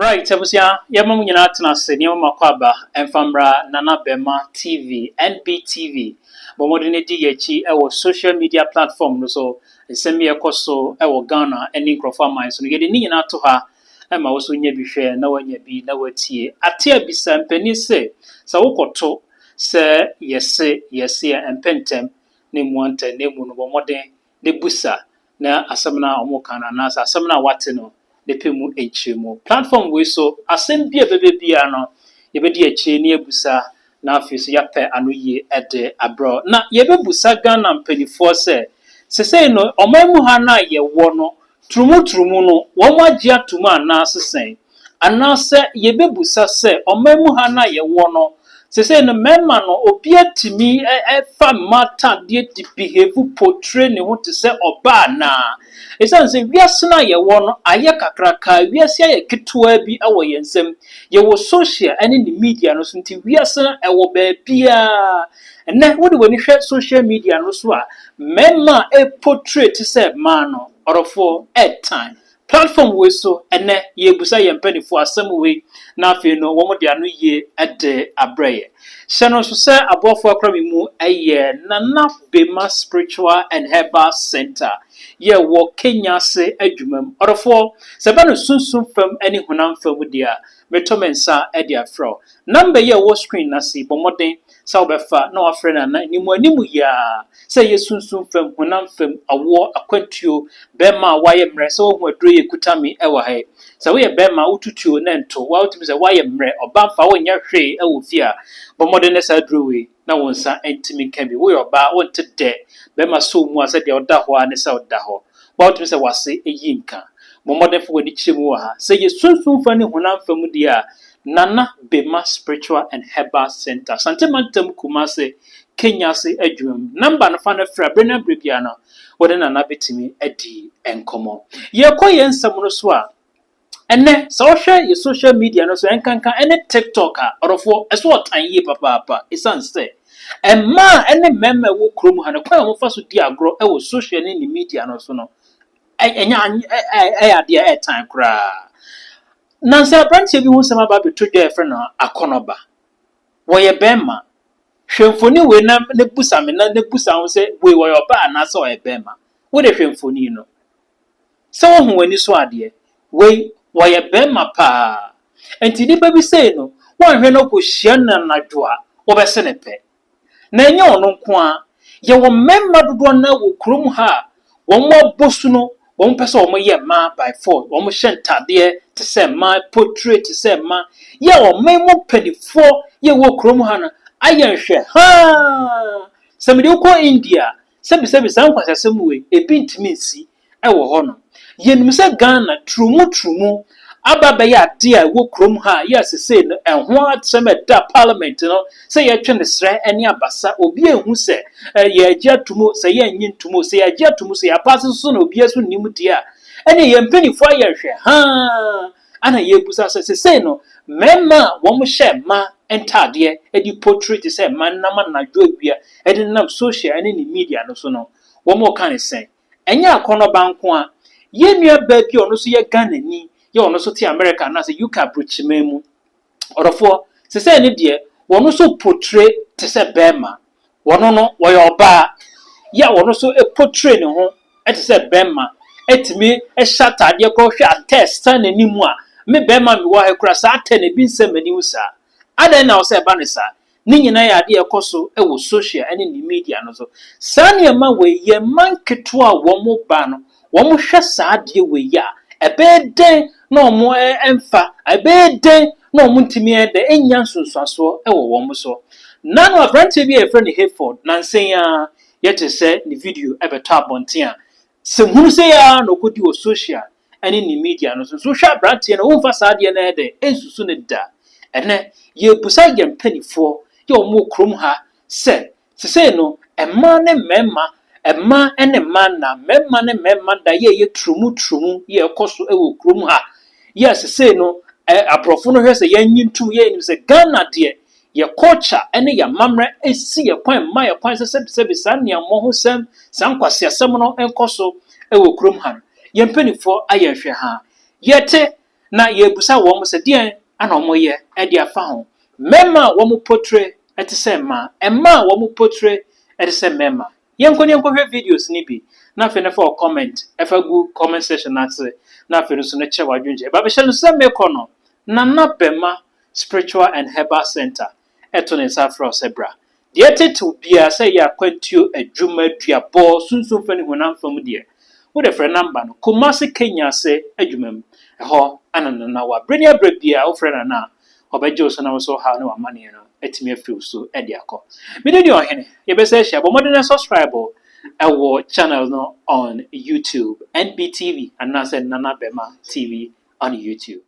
Right, Abusia, Yamamu Yanatana Senior Makwaba, and Fambra Nana Bema TV, NBTV, Bomodine DHE, our social media platform, so send me a coso, our Ghana, and Incrofa mines, so you get in to her, and I was when you be fair, no one yet be no tea. A tear be some penny say, so Okoto, sir, yes, and Pentem, name one, name one, Bomode, the Busa, na Asamana Omokana, Nasa, Asamana Watino. The Pimu Hmo platform we so asem bia bebia no ye be di achi ni ebusa na afisi ya pe anu ye ede abro na ye bebusa Ghana mpanifo se no omamu ha na ye wo no trumu no wo magye atuma ana sesen ana se ye bebusa se omamu ha na ye wo no se no memma no obi atimi fa mata de di behave portray ne ho te se oba na esan se wiase na ye wo no aye kakraka wiase aye ketewa bi awo yensem ye wo social ene ni media no so nti wiase na ewo ba bia ene wo de woni hwe social media no so a memma portray te se man no orofo time platform we so ene ye busa ye mpanifo asem we na afi no wo mo de anu ye ede abreye shano so se abofo akrami mu eye nana bema spiritual and herbal center ye wo Kenya se adwumam orofo se ba no sunsun fam ani honam fam dia metomensa e dia fro number ye wo screen na si bomoden sa obefa na wafre na nimu animu ya se ye sunsun fam honam fam awo akwantuo bema waye mre se wo hu aduro ye kutami e wa he se wo ye bema ututuo na nto wa utimi se waye mre obamfa wo nya hwe e wo fia bomoden sa aduro we na wonsa entimi kabi wo yoba wonte de bema so mu ase de oda ho ane se oda ho ba utimi se wase eyinka bomoden fo wani chiremu ha se ye sunsun fa ne honam fam dia Nana Bema Spiritual and Herbal Center. Santimantam Kumase, Kenya se adwum. Number no fa na fra Brena Brebiano. Wode Nana betimi edi enkomo. Ye koye nsam no so a. Ene social media no so enkanka ene TikTok a orofo eso otan ye papa esan se. Emma ene memme wo krom ha no kwa mo fa so di agro e wo social ni media no so no. Enya ade e time kra. Nansa branche bi hu sama ba beto dwa efre no akonoba wo ye bema hwemfoni we na ne busa me na ne busa ho se we wo yoba ana se wo ye bema wo de hwemfoni no se wo hu wani so ade we wo ye bema pa enti ni ba bi sei no wo hwe no ko hia na nadwoa wo be se ne pe na enye ono nko a ye wo memma dodo na wo krom ha wo mo bosu no won pese o mo ye ma by force o mo hye te se ma portray te se ma ye o memo pedifo ye wo krom ha na aye hwe ha semedi ko India sebi san kwasasem we ebi ntimi nsi e wo ho no ye nim se Ghana trumu aba be ya de a wo krom ha ye asese no enho atseme da parliament no se ye twe ne sre ene abasa obi ehu se ye agya tumo se ye nyi ntumo se ye agya tumo se ya pass so na obi aso nim dia ene ye mpanifo ye hwe ha ana ye busa se no mema wo mo hye ma entade edi portrait se man na man na dwabia edi nam social ene ni media no so no wo mo kan sen enya akono banko a ye nua ba bi ono so ye Ghana ni ye ono so ti America na se UK brochimemu orofo se ne de wono so portray te se bema wono no wo ye oba ya wono so portray ne ho te se bema etimi shatade ko hwe test na nimu a me bema mi wo he kura sa ate ne bi nsem ani usa adan na wo se ba ne sa ni nyina ya de ekoso e wo social ene ni media no so sane ma we ye manketo a wo mo ba no wo mo hwe sa de we ya ebeden na omo emfa ebeden na omo ntimi ede enya nsunsuaso e wo mo so nanu abrante bi e friend Hayford nansen ya yete se ni video e beto abonten a se hunu se ya no kodi wo social ene ni media no so hwa abrante na wo mfa sa de na ede ensusu ne da ene ye busa ye mpanifo ye omo krom ha se no emma ne memma emma ene manna memma ne memma da ye trumu ye koso ewo krom ha yes se no abrofo no hwese ye nyintu ye nim se Ghana de ye culture ene ya mamre esi ye kwan ma ye kwan se san ne mo ho sem san kwase asem no enkoso ewo krom ha ye mpanifo aye hwe ha yete na yebusa wo mo se de ana omo ye e de afa ho mema wo mo portray ete se ma emma wo mo portray ete se mema yenko hwe videos ni bi na fe na for comment e fa gu comment section na se na fe no so na che wadwunje ba be hye no se me kono na bema spiritual and herbal center eto ne sa fro sebra de tetu bia se ya kwantuo adwuma duabo sunsun fa ni honam fam de wo de frɛ number no Kumasi Kenya se adwumam ho anana na wa brenia brebia wo frɛ na na obejo so na wo so ha na wa mane no etimi afiw so e de akọ me de ohene ye be se hia bo modern subscribe our channel no on YouTube NBTV and na se Nana Bema TV on YouTube.